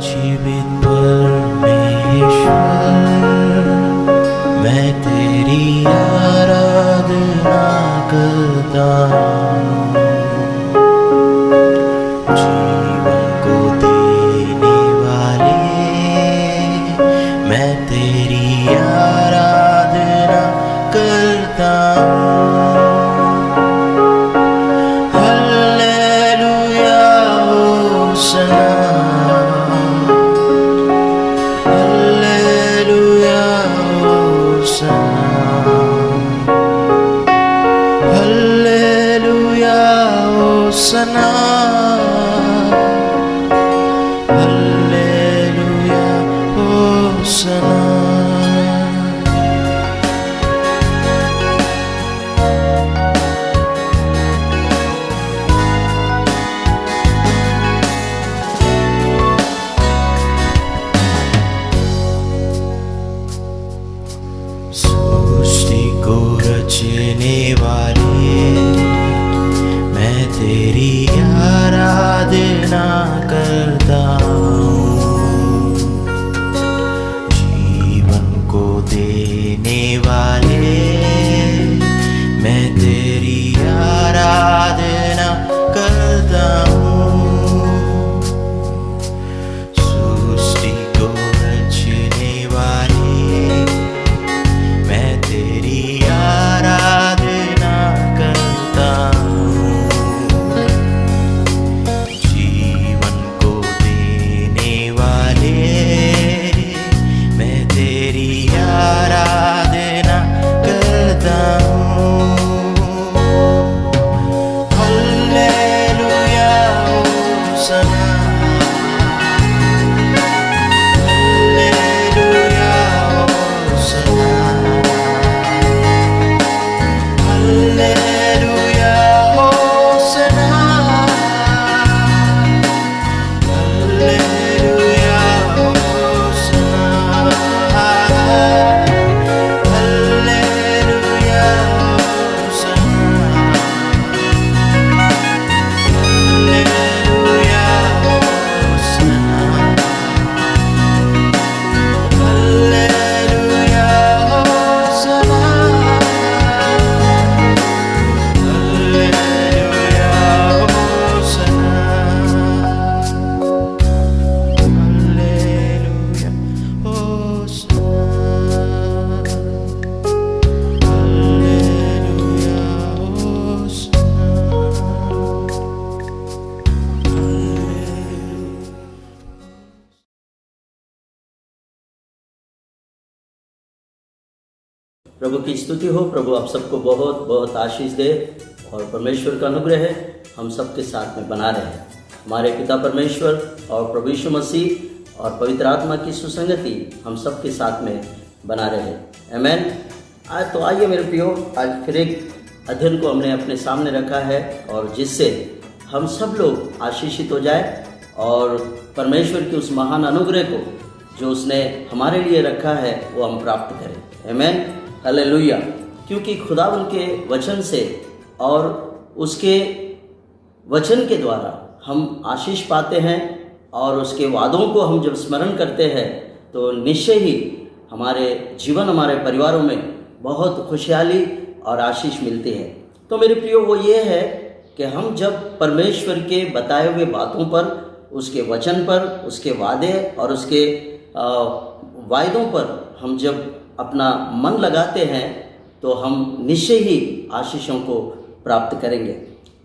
जीवित परमेश्वर, मैं तेरी आराधना करता हूँ। जीवन को देने वाले, मैं तेरी आराधना करता हूँ। Hallelujah होसना, hallelujah होसना, hallelujah होसना, hallelujah होसना। सृष्टि को रचने वाले, मैं तेरी आराधना करता हूँ। जीवन को देने वाले, मैं तेरी आराधना करता हूँ। सृष्टि को रचने वाले, मैं तेरी आराधना करता हूँ। जीवन को देने वाले, मैं तेरी आराधना करता हूँ। Hallelujah होसना, hallelujah होसना, hallelujah होसना, hallelujah होसना, hallelujah प्रभु की स्तुति हो। प्रभु आप सबको बहुत बहुत आशीष दे और परमेश्वर का अनुग्रह है हम सबके साथ में बना रहे। हमारे पिता परमेश्वर और प्रभु यीशु मसीह और पवित्र आत्मा की सुसंगति हम सबके साथ में बना रहे। आमीन। आज तो आइए मेरे प्रियो, आज फिर एक अध्ययन को हमने अपने सामने रखा है और जिससे हम सब लोग आशीषित हो जाए और परमेश्वर की उस महान अनुग्रह को जो उसने हमारे लिए रखा है वो हम प्राप्त करें। आमीन। हालेलुया। क्योंकि खुदावंद के वचन से और उसके वचन के द्वारा हम आशीष पाते हैं और उसके वादों को हम जब स्मरण करते हैं तो निश्चय ही हमारे जीवन, हमारे परिवारों में बहुत खुशहाली और आशीष मिलती है। तो मेरे प्रियो, वो ये है कि हम जब परमेश्वर के बताए हुए बातों पर, उसके वचन पर, उसके वादे और उसके वायदों पर हम जब अपना मन लगाते हैं तो हम निश्चय ही आशीषों को प्राप्त करेंगे।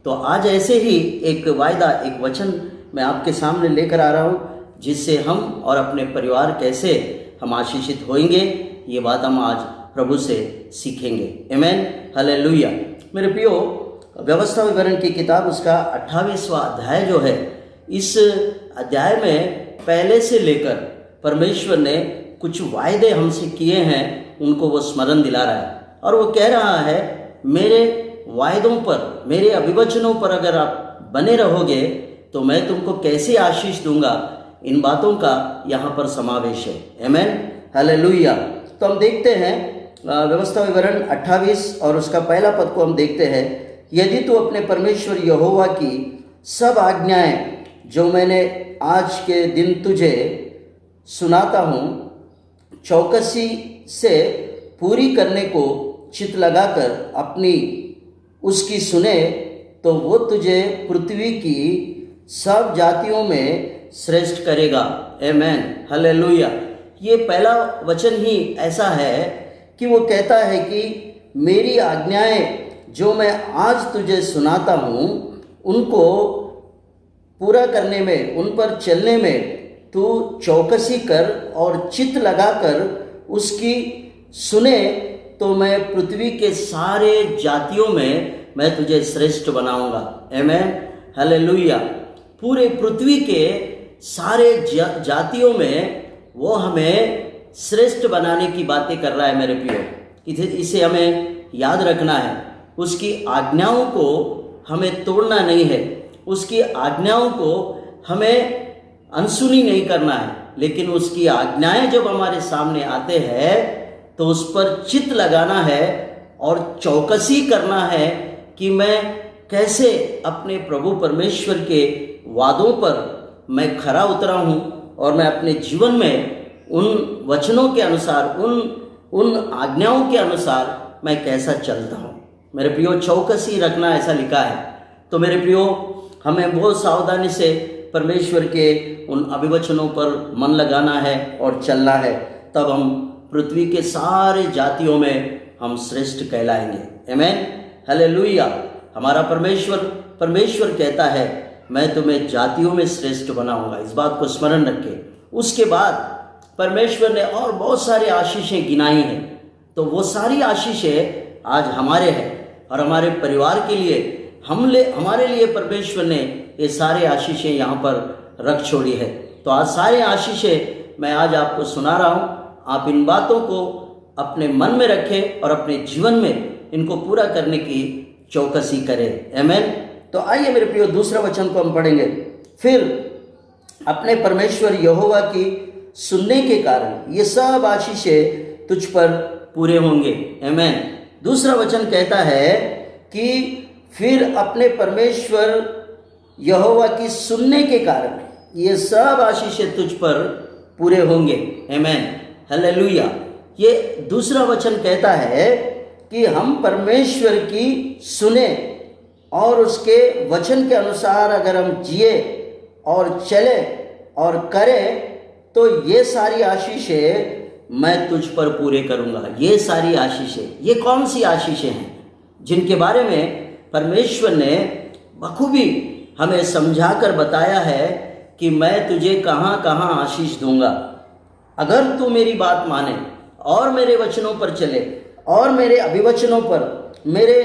तो आज ऐसे ही एक वायदा, एक वचन मैं आपके सामने लेकर आ रहा हूँ जिससे हम और अपने परिवार कैसे हम आशीषित होंगे, ये बात हम आज प्रभु से सीखेंगे। आमीन। हालेलुया। मेरे प्रियो, व्यवस्था विवरण की किताब उसका 28वां अध्याय जो है, इस अध्याय में पहले से लेकर परमेश्वर ने कुछ वायदे हमसे किए हैं, उनको वो स्मरण दिला रहा है और वो कह रहा है मेरे वायदों पर, मेरे अभिवचनों पर अगर आप बने रहोगे तो मैं तुमको कैसे आशीष दूंगा, इन बातों का यहाँ पर समावेश है। आमीन। हालेलुया। तो हम देखते हैं व्यवस्था विवरण 28 और उसका पहला पद को हम देखते हैं। यदि तू अपने परमेश्वर यहोवा की सब आज्ञाएं जो मैंने आज के दिन तुझे सुनाता हूँ, चौकसी से पूरी करने को चित लगाकर अपनी उसकी सुने, तो वो तुझे पृथ्वी की सब जातियों में श्रेष्ठ करेगा। आमेन, हालेलुया। ये पहला वचन ही ऐसा है कि वो कहता है कि मेरी आज्ञाएं जो मैं आज तुझे सुनाता हूँ, उनको पूरा करने में, उन पर चलने में तू चौकसी कर और चित्त लगाकर उसकी सुने, तो मैं पृथ्वी के सारे जातियों में मैं तुझे श्रेष्ठ बनाऊंगा। आमेन, हालेलुया। पूरे पृथ्वी के सारे जातियों में वो हमें श्रेष्ठ बनाने की बातें कर रहा है मेरे प्रियो। इसे हमें याद रखना है। उसकी आज्ञाओं को हमें तोड़ना नहीं है, उसकी आज्ञाओं को हमें अनसुनी नहीं करना है, लेकिन उसकी आज्ञाएं जब हमारे सामने आते हैं तो उस पर चित्त लगाना है और चौकसी करना है कि मैं कैसे अपने प्रभु परमेश्वर के वादों पर मैं खरा उतरा हूँ और मैं अपने जीवन में उन वचनों के अनुसार, उन आज्ञाओं के अनुसार मैं कैसा चलता हूँ। मेरे प्रियो, चौकसी रखना ऐसा लिखा है। तो मेरे प्रियो, हमें बहुत सावधानी से परमेश्वर के उन अभिवचनों पर मन लगाना है और चलना है, तब हम पृथ्वी के सारे जातियों में हम श्रेष्ठ कहलाएंगे। आमेन, हालेलुया। हमारा परमेश्वर कहता है मैं तुम्हें जातियों में श्रेष्ठ बनाऊंगा। इस बात को स्मरण रखें। उसके बाद परमेश्वर ने और बहुत सारी आशीषें गिनाई हैं, तो वो सारी आशीषें आज हमारे हैं और हमारे परिवार के लिए हमारे लिए परमेश्वर ने ये सारे आशीषें यहाँ पर रख छोड़ी है। तो आज सारे आशीषें मैं आज आपको सुना रहा हूँ। आप इन बातों को अपने मन में रखें और अपने जीवन में इनको पूरा करने की चौकसी करें। आमेन। तो आइए मेरे प्रियो, दूसरा वचन को हम पढ़ेंगे। फिर अपने परमेश्वर यहोवा की सुनने के कारण ये सब आशीषें तुझ पर पूरे होंगे। आमेन। दूसरा वचन कहता है कि फिर अपने परमेश्वर यहोवा की सुनने के कारण ये सब आशीषें तुझ पर पूरे होंगे। आमेन, हालेलुया। ये दूसरा वचन कहता है कि हम परमेश्वर की सुने और उसके वचन के अनुसार अगर हम जिए और चले और करें, तो ये सारी आशीषें मैं तुझ पर पूरे करूंगा। ये सारी आशीषें, ये कौन सी आशीषें हैं जिनके बारे में परमेश्वर ने बखूबी हमें समझाकर बताया है कि मैं तुझे कहाँ कहाँ आशीष दूंगा। अगर तू मेरी बात माने और मेरे वचनों पर चले और मेरे अभिवचनों पर, मेरे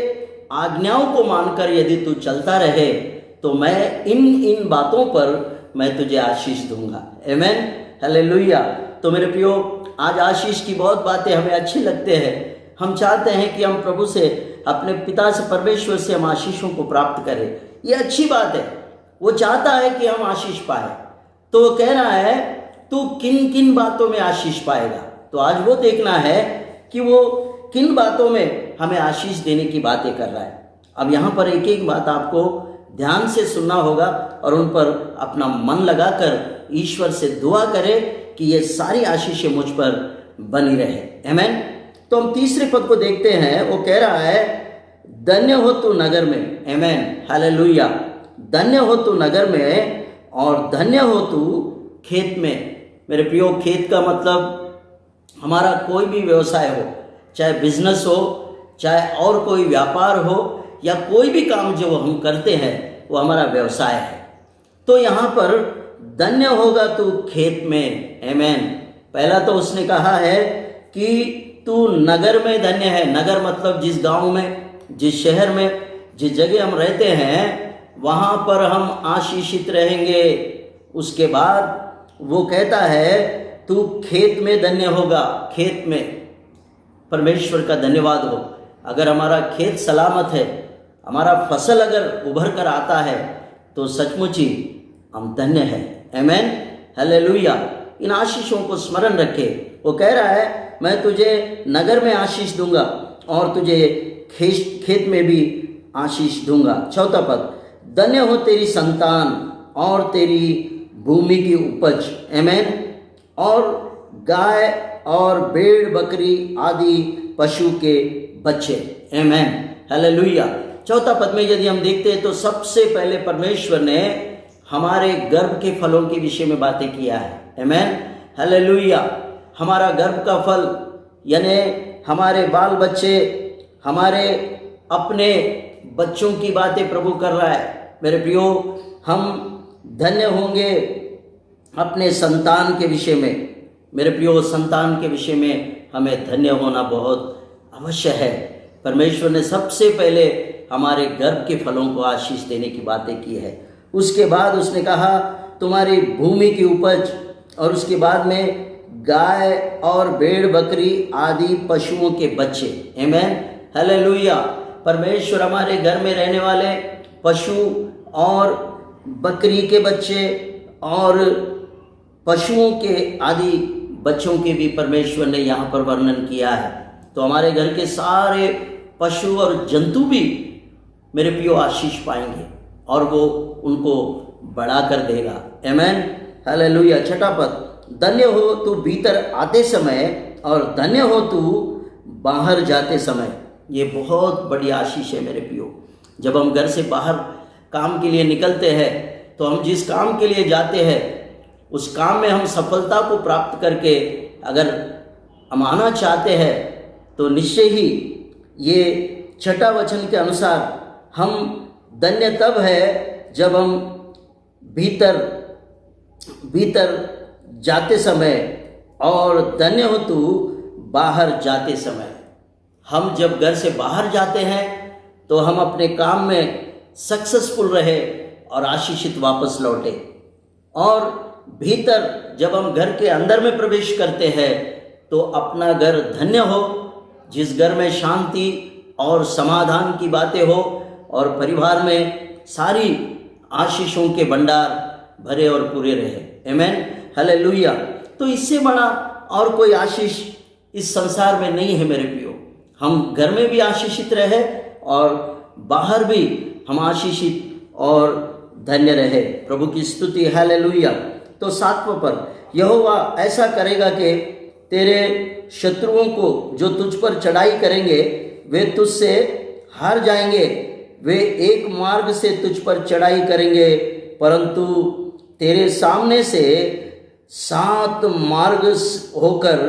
आज्ञाओं को मानकर यदि तू चलता रहे, तो मैं इन बातों पर मैं तुझे आशीष दूंगा। आमेन, हालेलुया। तो मेरे प्रियो, आज आशीष की बहुत बातें हमें अच्छी लगते हैं। हम चाहते हैं कि हम प्रभु से, अपने पिता से, परमेश्वर से हम आशीषों को प्राप्त करें। ये अच्छी बात है। वो चाहता है कि हम आशीष पाए। तो वो कह रहा है तू किन किन बातों में आशीष पाएगा। तो आज वो देखना है कि वो किन बातों में हमें आशीष देने की बातें कर रहा है। अब यहाँ पर एक एक बात आपको ध्यान से सुनना होगा और उन पर अपना मन लगाकर ईश्वर से दुआ करें कि ये सारी आशीषें मुझ पर बनी रहे। आमेन। तो हम तीसरे पद को देखते हैं। वो कह रहा है धन्य हो तू नगर में। आमेन, हालेलुया। धन्य हो तू नगर में और धन्य हो तू खेत में। मेरे प्रियो, खेत का मतलब हमारा कोई भी व्यवसाय हो, चाहे बिजनेस हो, चाहे और कोई व्यापार हो, या कोई भी काम जो हम करते हैं वो हमारा व्यवसाय है। तो यहाँ पर धन्य होगा तू खेत में। आमेन। पहला तो उसने कहा है कि तू नगर में धन्य है। नगर मतलब जिस गांव में, जिस शहर में, जिस जगह हम रहते हैं वहाँ पर हम आशीषित रहेंगे। उसके बाद वो कहता है तू खेत में धन्य होगा। खेत में परमेश्वर का धन्यवाद हो। अगर हमारा खेत सलामत है, हमारा फसल अगर उभर कर आता है, तो सचमुच ही हम धन्य हैं। आमेन, हालेलुया। इन आशीषों को स्मरण रखे। वो कह रहा है मैं तुझे नगर में आशीष दूंगा और तुझे खेत में भी आशीष दूंगा। चौथा पद, धन्य हो तेरी संतान और तेरी भूमि की उपज, आमेन, और गाय और भेड़ बकरी आदि पशु के बच्चे, आमेन, हालेलुया। चौथा पद में यदि हम देखते हैं तो सबसे पहले परमेश्वर ने हमारे गर्भ के फलों के विषय में बातें किया है, आमेन, हालेलुया। हमारा गर्भ का फल यानी हमारे बाल बच्चे, हमारे अपने बच्चों की बातें प्रभु कर रहा है। मेरे प्रियो, हम धन्य होंगे अपने संतान के विषय में। मेरे प्रियो, संतान के विषय में हमें धन्य होना बहुत अवश्य है। परमेश्वर ने सबसे पहले हमारे गर्भ के फलों को आशीष देने की बातें की है। उसके बाद उसने कहा तुम्हारी भूमि की उपज, और उसके बाद में गाय और भेड़ बकरी आदि पशुओं के बच्चे, आमेन, हालेलुया। परमेश्वर हमारे घर में रहने वाले पशु और बकरी के बच्चे और पशुओं के आदि बच्चों के भी परमेश्वर ने यहाँ पर वर्णन किया है। तो हमारे घर के सारे पशु और जंतु भी मेरे प्रियो आशीष पाएंगे और वो उनको बढ़ा कर देगा, आमेन, हालेलुया। छठा पद, धन्य हो तू भीतर आते समय और धन्य हो तू बाहर जाते समय। ये बहुत बड़ी आशीष है मेरे प्रियो। जब हम घर से बाहर काम के लिए निकलते हैं तो हम जिस काम के लिए जाते हैं उस काम में हम सफलता को प्राप्त करके अगर हम आना चाहते हैं तो निश्चय ही ये छठा वचन के अनुसार हम धन्य तब है जब हम भीतर जाते समय और धन्य हो तू बाहर जाते समय। हम जब घर से बाहर जाते हैं तो हम अपने काम में सक्सेसफुल रहे और आशीषित वापस लौटे, और भीतर जब हम घर के अंदर में प्रवेश करते हैं तो अपना घर धन्य हो, जिस घर में शांति और समाधान की बातें हो और परिवार में सारी आशीषों के भंडार भरे और पूरे रहे, आमेन, हालेलुया। तो इससे बड़ा और कोई आशीष इस संसार में नहीं है मेरे प्रियो। हम घर में भी आशीषित रहे और बाहर भी हम आशीषित और धन्य रहे। प्रभु की स्तुति, हालेलुया। तो सातवां पर, यहोवा ऐसा करेगा कि तेरे शत्रुओं को जो तुझ पर चढ़ाई करेंगे वे तुझसे हार जाएंगे। वे एक मार्ग से तुझ पर चढ़ाई करेंगे परंतु तेरे सामने से 7 मार्ग होकर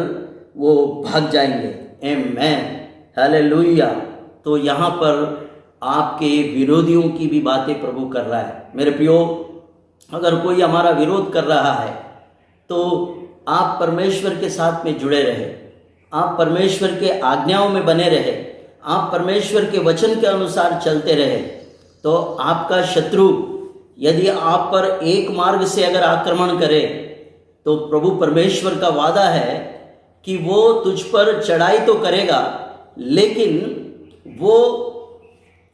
वो भाग जाएंगे, आमेन, हालेलुया। तो यहाँ पर आपके विरोधियों की भी बातें प्रभु कर रहा है। मेरे प्रियो, अगर कोई हमारा विरोध कर रहा है तो आप परमेश्वर के साथ में जुड़े रहे, आप परमेश्वर के आज्ञाओं में बने रहे, आप परमेश्वर के वचन के अनुसार चलते रहे, तो आपका शत्रु यदि आप पर एक मार्ग से अगर आक्रमण करे तो प्रभु परमेश्वर का वादा है कि वो तुझ पर चढ़ाई तो करेगा लेकिन वो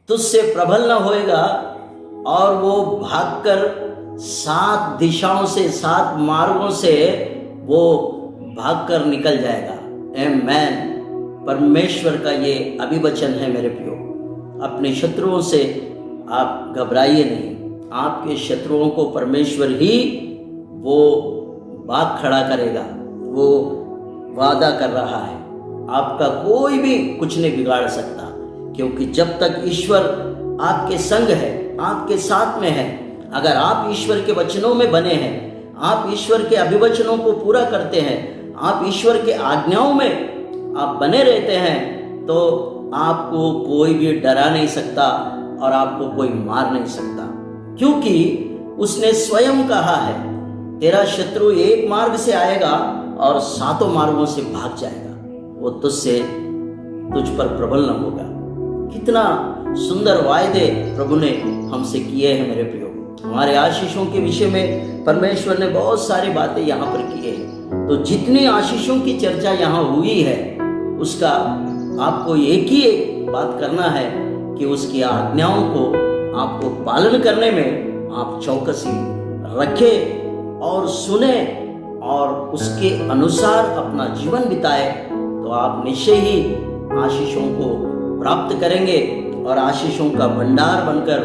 तुझसे प्रबल न होएगा और वो भागकर 7 दिशाओं से 7 मार्गों से वो भागकर निकल जाएगा, आमेन। परमेश्वर का ये अभिवचन है मेरे प्रियो। अपने शत्रुओं से आप घबराइए नहीं, आपके शत्रुओं को परमेश्वर ही वो भाग खड़ा करेगा। वो वादा कर रहा है, आपका कोई भी कुछ नहीं बिगाड़ सकता, क्योंकि जब तक ईश्वर आपके संग है, आपके साथ में है, अगर आप ईश्वर के वचनों में बने हैं, आप ईश्वर के अभिवचनों को पूरा करते हैं, आप ईश्वर के आज्ञाओं में आप बने रहते हैं, तो आपको कोई भी डरा नहीं सकता और आपको कोई मार नहीं सकता, क्योंकि उसने स्वयं कहा है तेरा शत्रु एक मार्ग से आएगा और 7 मार्गों से भाग जाएगा, वो तुझ पर प्रबल न होगा। कितना सुंदर वायदे प्रभु ने हमसे किए हैं मेरे प्रियो। हमारे आशीषों के विषय में परमेश्वर ने बहुत सारी बातें यहाँ पर की है। तो जितनी आशीषों की चर्चा यहाँ हुई है उसका आपको एक ही एक बात करना है कि उसकी आज्ञाओं को आपको पालन करने में आप चौकसी रखें और सुने और उसके अनुसार अपना जीवन बिताए, तो आप निश्चय ही आशीषों को प्राप्त करेंगे और आशीषों का भंडार बनकर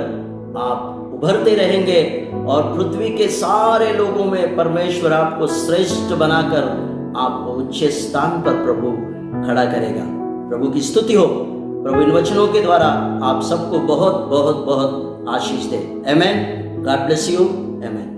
आप भरते रहेंगे और पृथ्वी के सारे लोगों में परमेश्वर आपको श्रेष्ठ बनाकर आपको उच्च स्थान पर प्रभु खड़ा करेगा। प्रभु की स्तुति हो। प्रभु इन वचनों के द्वारा आप सबको बहुत बहुत बहुत आशीष दे। Amen. God bless you. Amen.